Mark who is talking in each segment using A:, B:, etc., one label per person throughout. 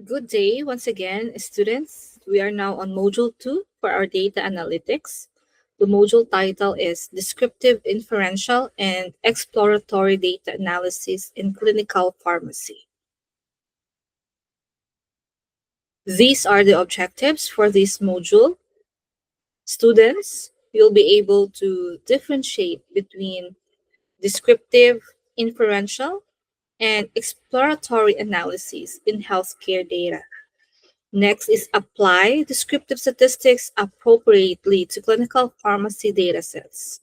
A: Good day once again, students. We are now on Module 2 for our data analytics. The module title is Descriptive Inferential and Exploratory Data Analysis in Clinical Pharmacy. These are the objectives for this module. Students will be able to differentiate between descriptive, inferential, and exploratory analysis in healthcare data. Next is apply descriptive statistics appropriately to clinical pharmacy datasets.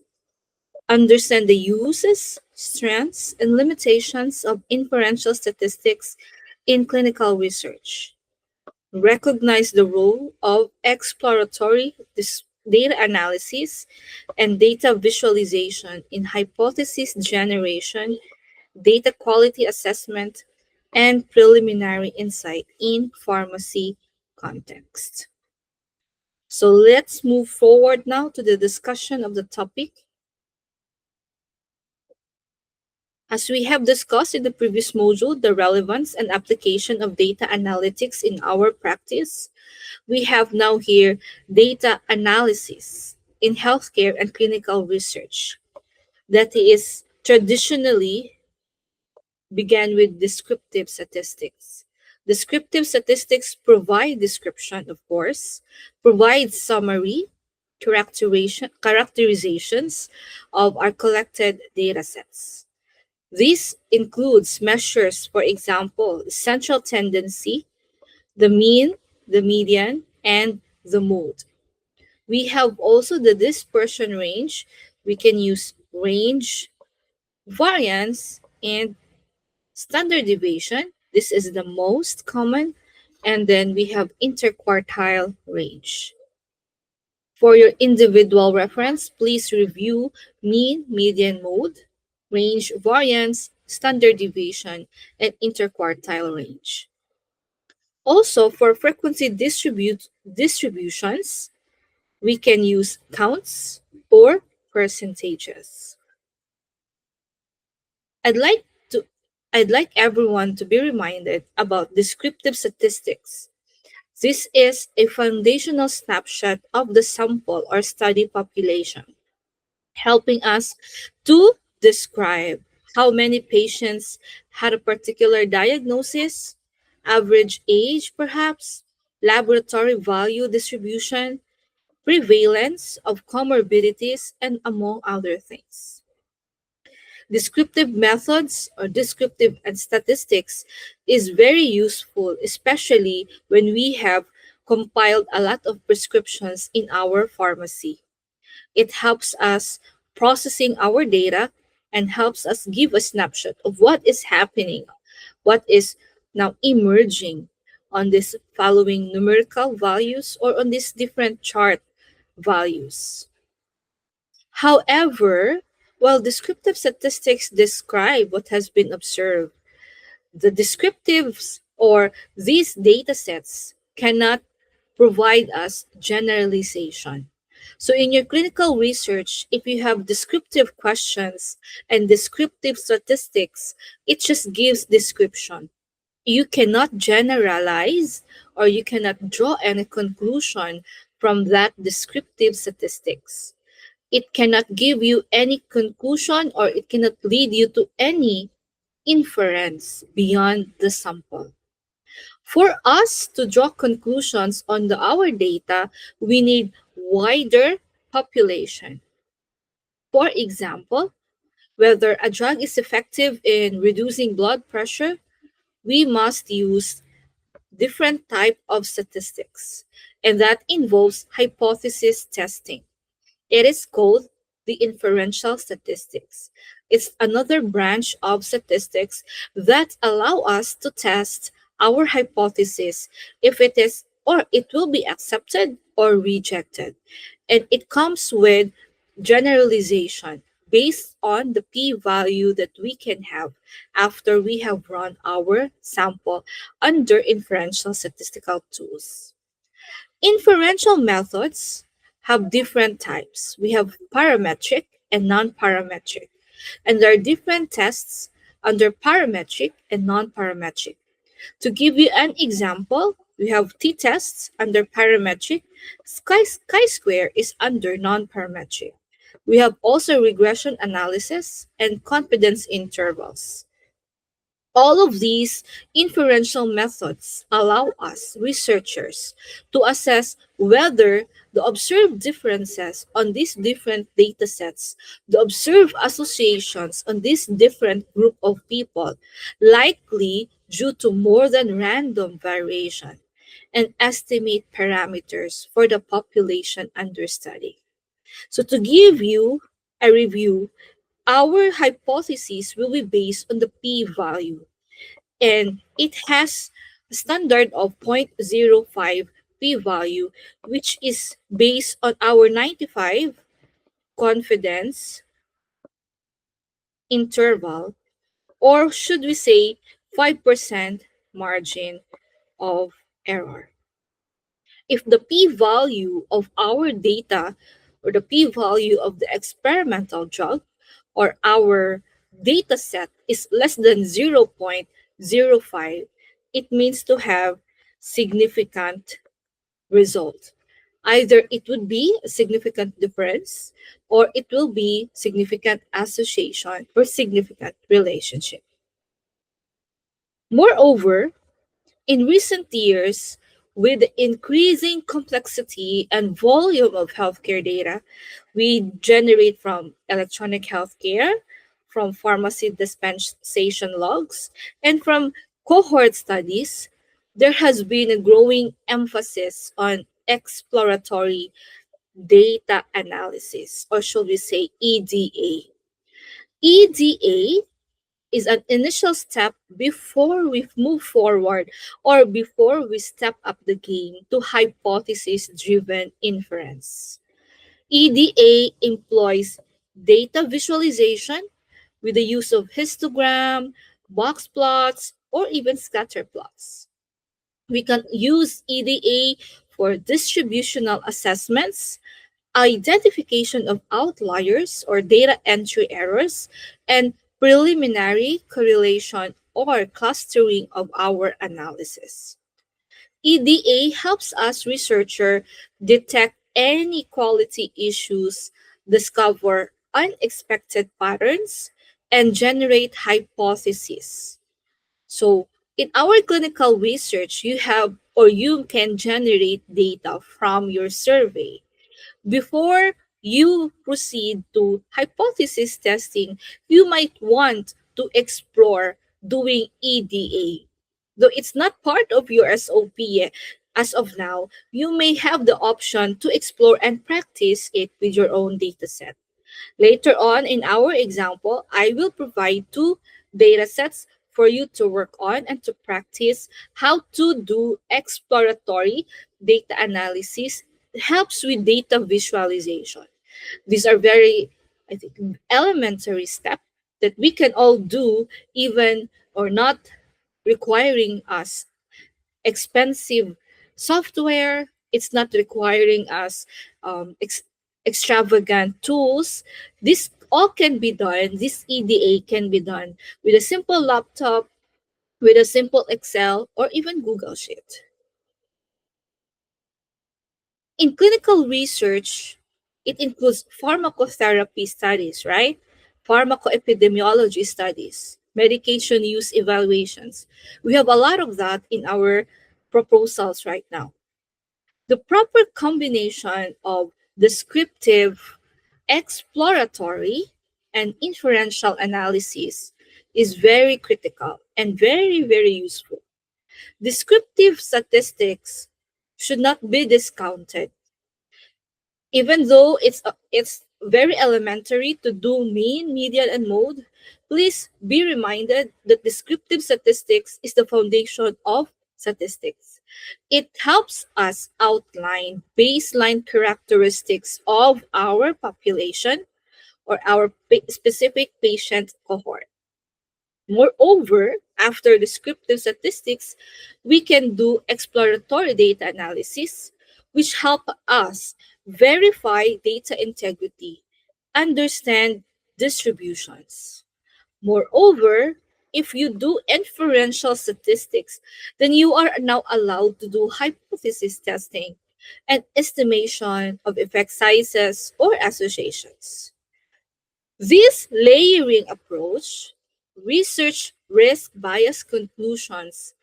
A: Understand the uses, strengths, and limitations of inferential statistics in clinical research. Recognize the role of exploratory data analysis and data visualization in hypothesis generation, data quality assessment, and preliminary insight in pharmacy context. So let's move forward now to the discussion of the topic. As we have discussed in the previous module, the relevance and application of data analytics in our practice, we have now here data analysis in healthcare and clinical research that is traditionally began with descriptive statistics. Descriptive statistics provide description, of course, provide summary, characterizations of our collected data sets. This includes measures, for example, central tendency, the mean, the median, and the mode. We have also the dispersion range. We can use range, variance, and standard deviation. This is the most common. And then we have interquartile range. For your individual reference, please review mean, median, mode, range, variance, standard deviation, and interquartile range. Also, for frequency distributions, we can use counts or percentages. I'd like to I'd like everyone to be reminded about descriptive statistics. This is a foundational snapshot of the sample or study population, helping us to describe how many patients had a particular diagnosis, average age perhaps, laboratory value distribution, prevalence of comorbidities, and among other things. Descriptive methods or descriptive and statistics is very useful, especially when we have compiled a lot of prescriptions in our pharmacy. It helps us processing our data and helps us give a snapshot of what is happening, what is now emerging on this following numerical values or on these different chart values. However, while descriptive statistics describe what has been observed, the descriptives or these data sets cannot provide us generalization. So, in your clinical research, if you have descriptive questions and descriptive statistics, it just gives description. You cannot generalize or you cannot draw any conclusion from that descriptive statistics. It cannot give you any conclusion or it cannot lead you to any inference beyond the sample. For us to draw conclusions on our data, we need wider population. For example, whether a drug is effective in reducing blood pressure, we must use different type of statistics, and that involves hypothesis testing. It is called the inferential statistics. It's another branch of statistics that allow us to test our hypothesis if it is or it will be accepted or rejected. And it comes with generalization based on the p-value that we can have after we have run our sample under inferential statistical tools. Inferential methods have different types. We have parametric and non-parametric. And there are different tests under parametric and non-parametric. To give you an example, we have t-tests under parametric, chi-square is under non-parametric. We have also regression analysis and confidence intervals. All of these inferential methods allow us, researchers, to assess whether the observed differences on these different data sets, the observed associations on this different group of people, likely due to more than random variation, and estimate parameters for the population under study. So, to give you a review, our hypothesis will be based on the p value, and it has a standard of 0.05 p-value, which is based on our 95 confidence interval, or should we say 5% margin of error. If the p-value of our data, or the p-value of the experimental drug, or our data set is less than 0.05, it means to have significant result. Either it would be a significant difference, or it will be significant association or significant relationship. Moreover, in recent years, with the increasing complexity and volume of healthcare data we generate from electronic healthcare, from pharmacy dispensation logs, and from cohort studies, there has been a growing emphasis on exploratory data analysis, or should we say EDA. EDA is an initial step before we move forward, or before we step up the game to hypothesis driven inference. EDA employs data visualization with the use of histogram, box plots, or even scatter plots. We can use EDA for distributional assessments, identification of outliers or data entry errors, and preliminary correlation or clustering of our analysis. EDA helps us researcher detect any quality issues, discover unexpected patterns, and generate hypotheses. So, in our clinical research, you have, or you can generate data from your survey. Before you proceed to hypothesis testing, you might want to explore doing EDA. Though it's not part of your SOP yet, as of now, you may have the option to explore and practice it with your own dataset. Later on in our example, I will provide two data sets for you to work on and to practice how to do exploratory data analysis. It helps with data visualization. These are very, I think, elementary steps that we can all do, even or not requiring us expensive software. It's not requiring us extravagant tools. This all can be done. This EDA can be done with a simple laptop, with a simple Excel, or even Google Sheet. In clinical research, it includes pharmacotherapy studies, right? Pharmacoepidemiology studies, medication use evaluations. We have a lot of that in our proposals right now. The proper combination of descriptive, exploratory, and inferential analysis is very critical and very, very useful. Descriptive statistics should not be discounted. Even though it's very elementary to do mean, median, and mode, please be reminded that descriptive statistics is the foundation of statistics. It helps us outline baseline characteristics of our population or our specific patient cohort. Moreover, after descriptive statistics, we can do exploratory data analysis, which help us verify data integrity, understand distributions. Moreover, if you do inferential statistics, then you are now allowed to do hypothesis testing and estimation of effect sizes or associations. This layering approach, research risk bias conclusions,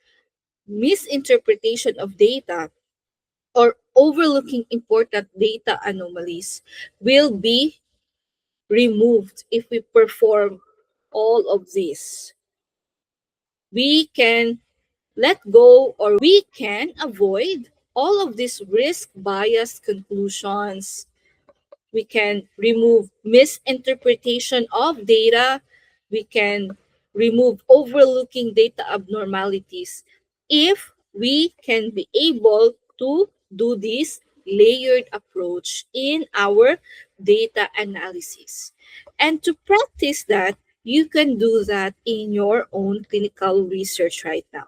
A: misinterpretation of data, or overlooking important data anomalies will be removed if we perform all of these. We can let go or we can avoid all of these risk bias conclusions. We can remove misinterpretation of data. We can remove overlooking data abnormalities if we can be able to do this layered approach in our data analysis. And to practice that, you can do that in your own clinical research right now.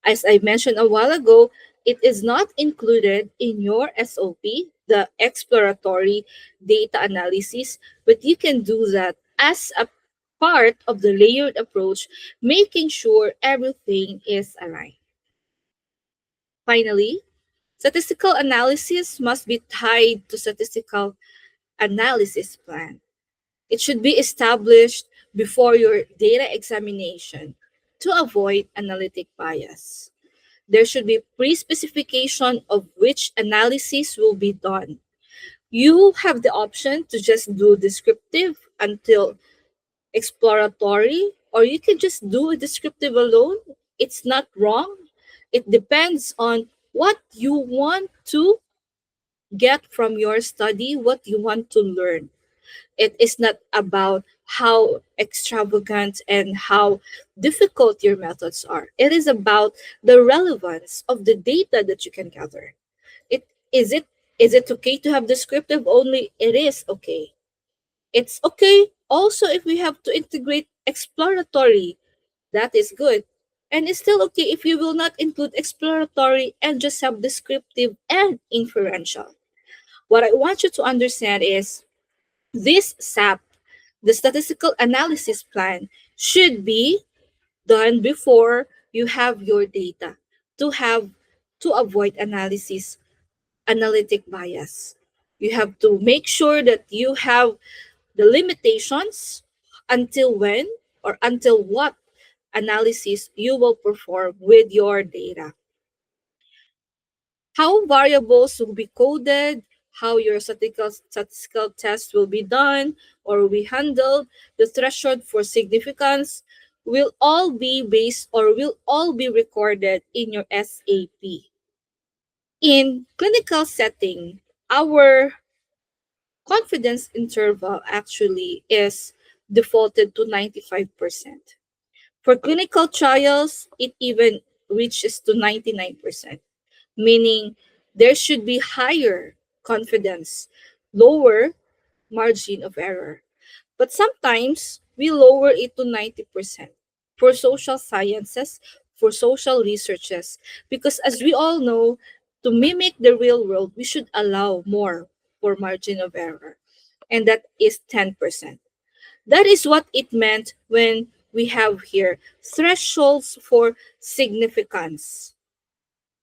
A: As I mentioned a while ago, it is not included in your SOP, the exploratory data analysis, but you can do that as a part of the layered approach, making sure everything is aligned. Finally, statistical analysis must be tied to statistical analysis plan. It should be established before your data examination to avoid analytic bias. There should be pre-specification of which analysis will be done. You have the option to just do descriptive until exploratory, or you can just do a descriptive alone. It's not wrong. It depends on what you want to get from your study, what you want to learn. It is not about how extravagant and how difficult your methods are. It is about the relevance of the data that you can gather. It is it is it okay to have descriptive only? It is okay. It's okay also if we have to integrate exploratory. That is good. And it's still okay if you will not include exploratory and just have descriptive and inferential. What I want you to understand is this SAP, the statistical analysis plan, should be done before you have your data to avoid analytic bias. You have to make sure that you have the limitations until when or until what analysis you will perform with your data. How variables will be coded, how your statistical test will be done or will be handled, the threshold for significance will all be based or will all be recorded in your SAP. In clinical setting, our confidence interval actually is defaulted to 95%. For clinical trials, it even reaches to 99%, meaning there should be higher confidence, lower margin of error. But sometimes we lower it to 90% for social sciences, for social researches, because as we all know, to mimic the real world, we should allow more for margin of error, and that is 10%. That is what it meant when we have here thresholds for significance,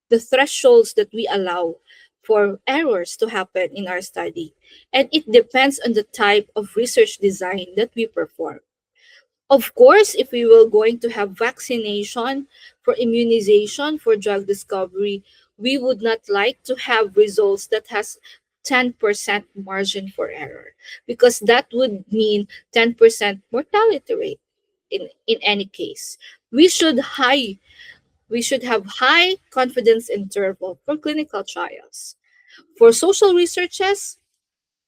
A: the thresholds that we allow for errors to happen in our study. And it depends on the type of research design that we perform. Of course, if we were going to have vaccination for immunization for drug discovery, we would not like to have results that has 10% margin for error because that would mean 10% mortality rate in any case. We should high we should have high confidence interval for clinical trials. For social researches,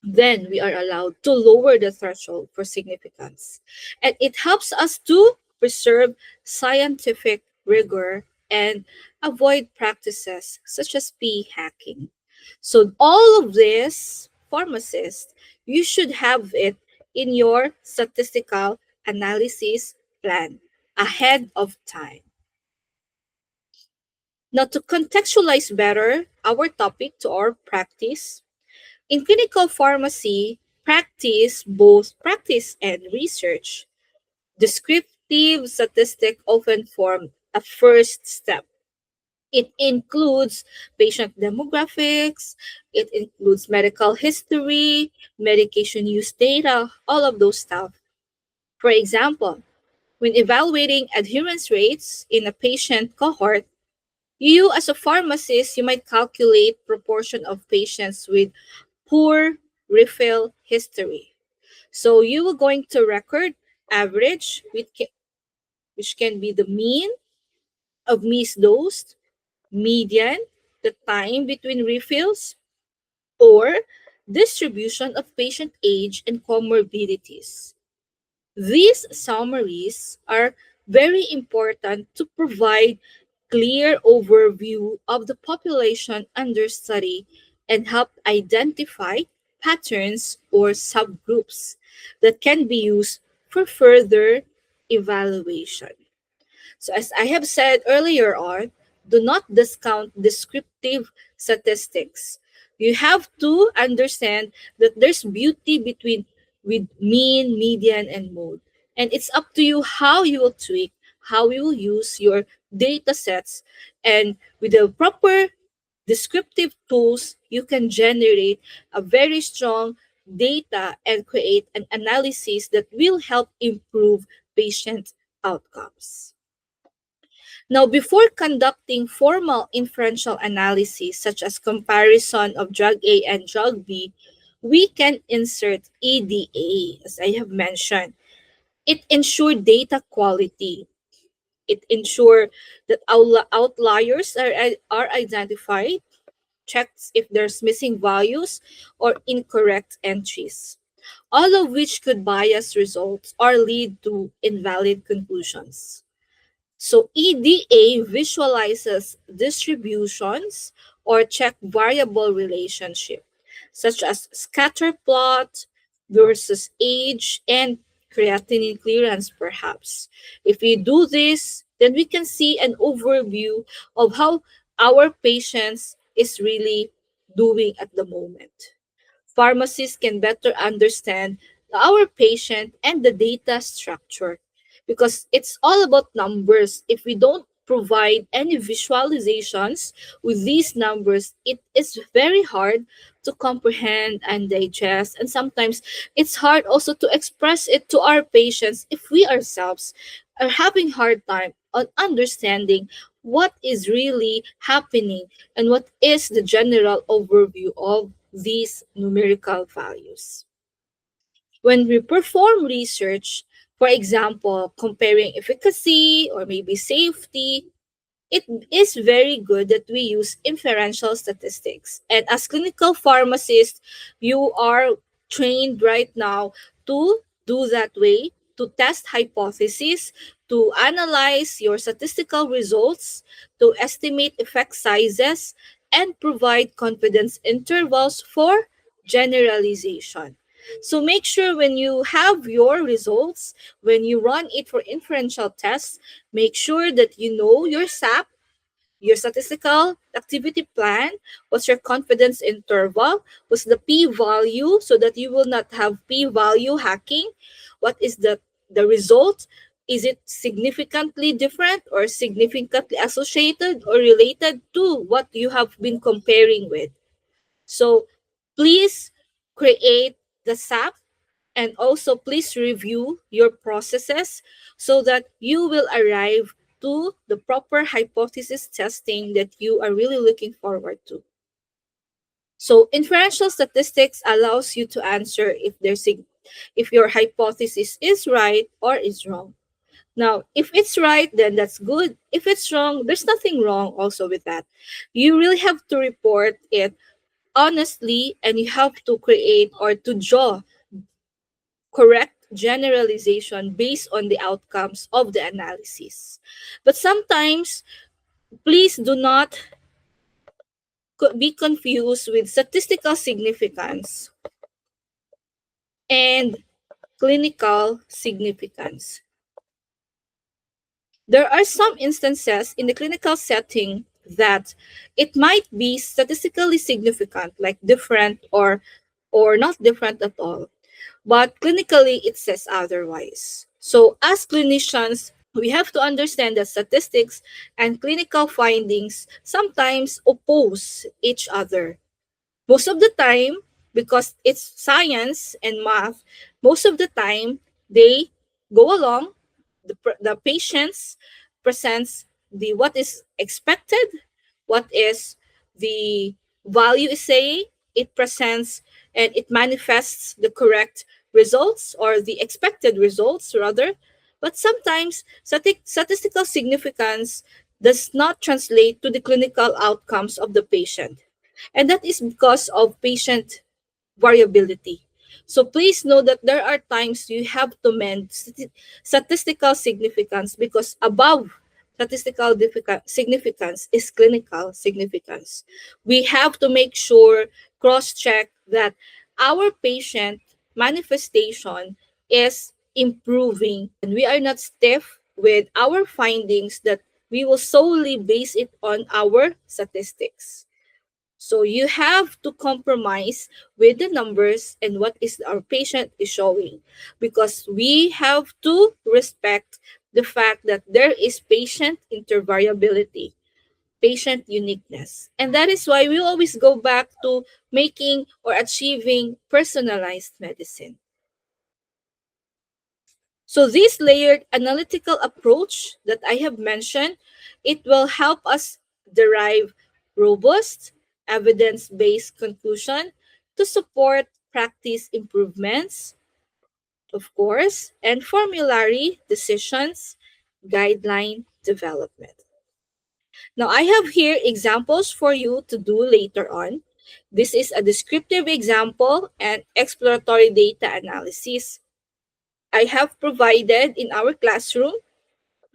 A: then we are allowed to lower the threshold for significance. And it helps us to preserve scientific rigor and avoid practices such as p hacking. So, all of this, pharmacist, you should have it in your statistical analysis plan ahead of time. Now, to contextualize better our topic to our practice, in clinical pharmacy, practice both practice and research. descriptive statistic often form a first step. It includes patient demographics, it includes medical history, medication use data, all of those stuff. For example, when evaluating adherence rates in a patient cohort, you as a pharmacist, you might calculate proportion of patients with poor refill history. So you are going to record average, which can be the mean of misdosed, median, the time between refills, or distribution of patient age and comorbidities. These summaries are very important to provide clear overview of the population under study and help identify patterns or subgroups that can be used for further evaluation. So, as I have said earlier on, do not discount descriptive statistics. You have to understand that there's beauty between with mean, median, and mode. And it's up to you how you will tweak, how you will use your data sets. And with the proper descriptive tools, you can generate a very strong data and create an analysis that will help improve patient outcomes. Now, before conducting formal inferential analysis, such as comparison of drug A and drug B, we can insert EDA, as I have mentioned. It ensures data quality. It ensures that outliers are identified, checks if there's missing values or incorrect entries, all of which could bias results or lead to invalid conclusions. So EDA visualizes distributions or check variable relationship, such as scatter plot versus age and creatinine clearance, perhaps. If we do this, then we can see an overview of how our patients is really doing at the moment. Pharmacists can better understand our patient and the data structure because it's all about numbers. If we don't provide any visualizations with these numbers, it is very hard to comprehend and digest. And sometimes it's hard also to express it to our patients if we ourselves are having hard time on understanding what is really happening and what is the general overview of these numerical values. When we perform research, for example, comparing efficacy or maybe safety, it is very good that we use inferential statistics. And as clinical pharmacists, you are trained right now to do that way, to test hypotheses, to analyze your statistical results, to estimate effect sizes, and provide confidence intervals for generalization. So make sure when you have your results, when you run it for inferential tests, make sure that you know your SAP, your statistical activity plan, what's your confidence interval, what's the p-value so that you will not have p-value hacking, what is the result, is it significantly different or significantly associated or related to what you have been comparing with. So please create the SAP and also please review your processes so that you will arrive to the proper hypothesis testing that you are really looking forward to. So inferential statistics allows you to answer if your hypothesis is right or is wrong. Now, if it's right, then that's good. If it's wrong, there's nothing wrong also with that. You really have to report it honestly and you have to create or to draw correct generalization based on the outcomes of the analysis. But sometimes, please do not be confused with statistical significance and clinical significance. There are some instances in the clinical setting that it might be statistically significant, like different or not different at all. But clinically, it says otherwise. So, as clinicians, we have to understand that statistics and clinical findings sometimes oppose each other. Most of the time, because it's science and math, most of the time they go along. The patients presents the what is expected, what is the value is saying. It presents and it manifests the correct results or the expected results rather. But sometimes statistical significance does not translate to the clinical outcomes of the patient, and that is because of patient variability. So please know that there are times you have to mend statistical significance, because above significance is clinical significance. We have to make sure, cross check that our patient manifestation is improving, and we are not stiff with our findings that we will solely base it on our statistics. So you have to compromise with the numbers and what is our patient is showing, because we have to respect the fact that there is patient intervariability, patient uniqueness. And that is why we always go back to making or achieving personalized medicine. So this layered analytical approach that I have mentioned, it will help us derive robust evidence-based conclusion to support practice improvements, of course, and formulary decisions, guideline development. Now I have here examples for you to do later on. This is a descriptive example and exploratory data analysis. I have provided in our classroom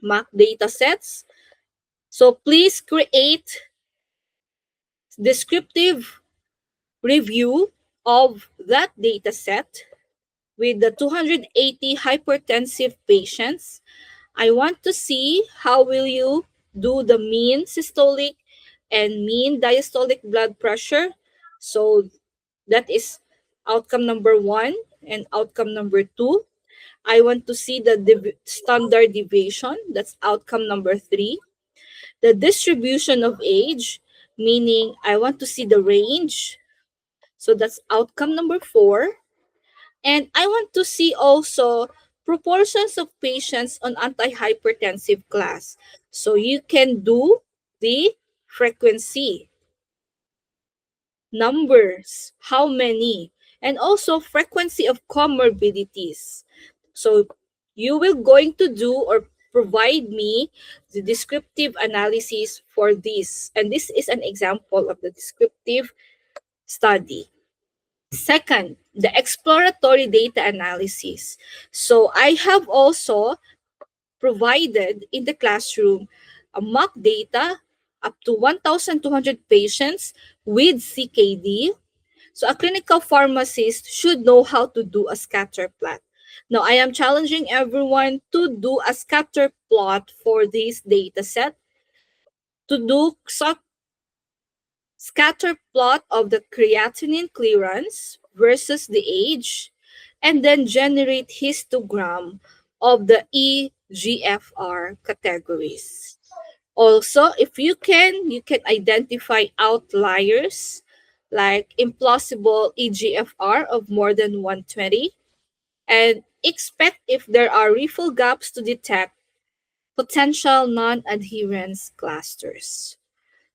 A: mock data sets. So please create descriptive review of that data set with the 280 hypertensive patients. I want to see how will you do the mean systolic and mean diastolic blood pressure. So that is outcome number 1 and outcome number 2. I want to see the standard deviation. That's outcome number 3. The distribution of age, meaning I want to see the range. So that's outcome number 4. And I want to see also proportions of patients on antihypertensive class. So you can do the frequency, numbers, how many, and also frequency of comorbidities. So you will going to do or provide me the descriptive analysis for this. And this is an example of the descriptive study. Second, the exploratory data analysis. So I have also provided in the classroom a mock data up to 1,200 patients with CKD. So a clinical pharmacist should know how to do a scatter plot. Now, I am challenging everyone to do a scatter plot for this data set, to do scatter plot of the creatinine clearance versus the age, and then generate histogram of the EGFR categories. Also, if you can identify outliers like implausible EGFR of more than 120, and expect if there are refill gaps to detect potential non-adherence clusters.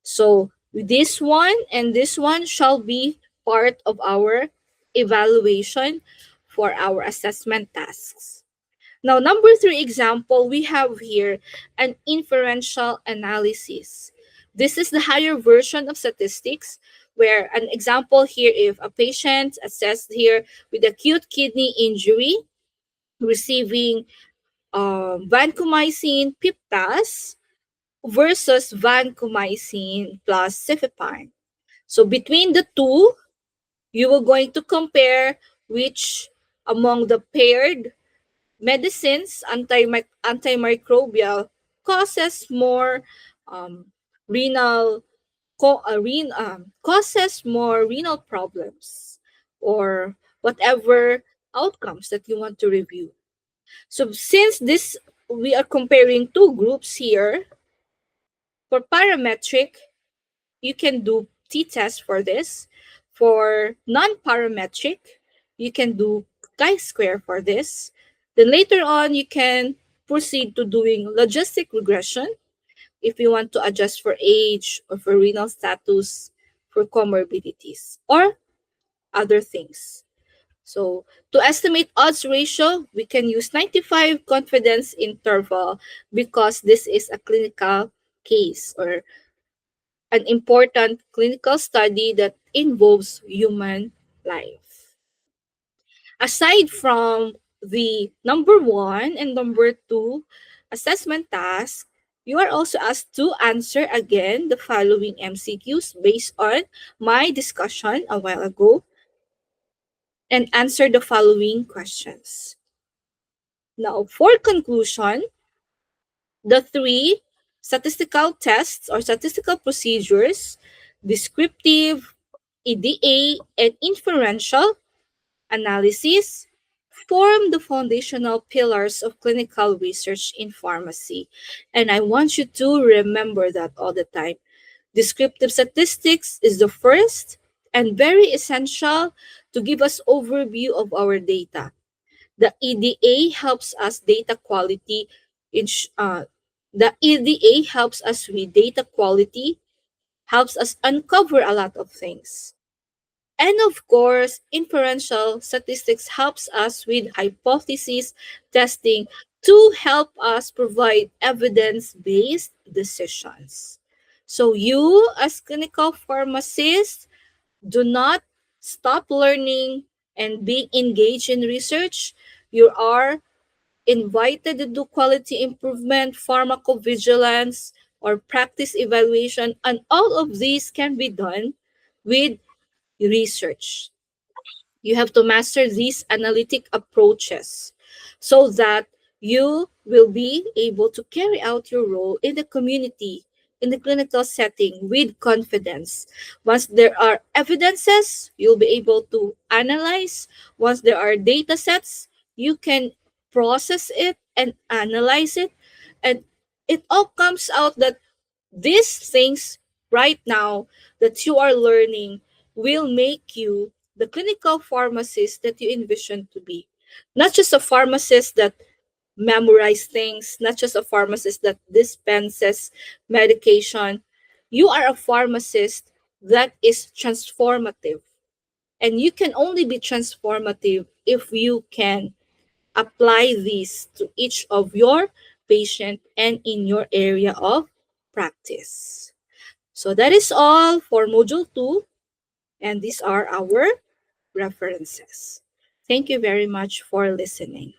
A: So this one and this one shall be part of our evaluation for our assessment tasks. Now, number 3 example, we have here an inferential analysis. This is the higher version of statistics, where an example here, if a patient assessed here with acute kidney injury receiving vancomycin piptas versus vancomycin plus cefepime. So between the two, you are going to compare which among the paired medicines, antimicrobial, causes more um, renal causes more renal problems or whatever outcomes that you want to review. So since this, we are comparing two groups here. For parametric, you can do t-test for this. For non-parametric, you can do chi-square for this. Then later on, you can proceed to doing logistic regression if you want to adjust for age or for renal status, for comorbidities, or other things. So to estimate odds ratio, we can use 95 confidence interval because this is a clinical case or an important clinical study that involves human life. Aside from the number one and number two assessment task, you are also asked to answer again the following MCQs based on my discussion a while ago and answer the following questions. Now, for conclusion, the three statistical tests or statistical procedures, descriptive, EDA, and inferential analysis, form the foundational pillars of clinical research in pharmacy. And I want you to remember that all the time. Descriptive statistics is the first and very essential to give us overview of our data. The EDA helps us data quality. In, the EDA helps us with data quality, helps us uncover a lot of things. And of course, inferential statistics helps us with hypothesis testing to help us provide evidence-based decisions. So you as clinical pharmacists, do not stop learning and being engaged in research. You are invited to do quality improvement, pharmacovigilance, or practice evaluation, and all of these can be done with research. You have to master these analytic approaches so that you will be able to carry out your role in the community, in the clinical setting with confidence. Once there are evidences, you'll be able to analyze. Once there are data sets, you can process it and analyze it. And it all comes out that these things right now that you are learning will make you the clinical pharmacist that you envision to be. Not just a pharmacist that memorize things, not just a pharmacist that dispenses medication. You are a pharmacist that is transformative. And you can only be transformative if you can apply these to each of your patient and in your area of practice. So that is all for Module 2, and these are our references. Thank you very much for listening.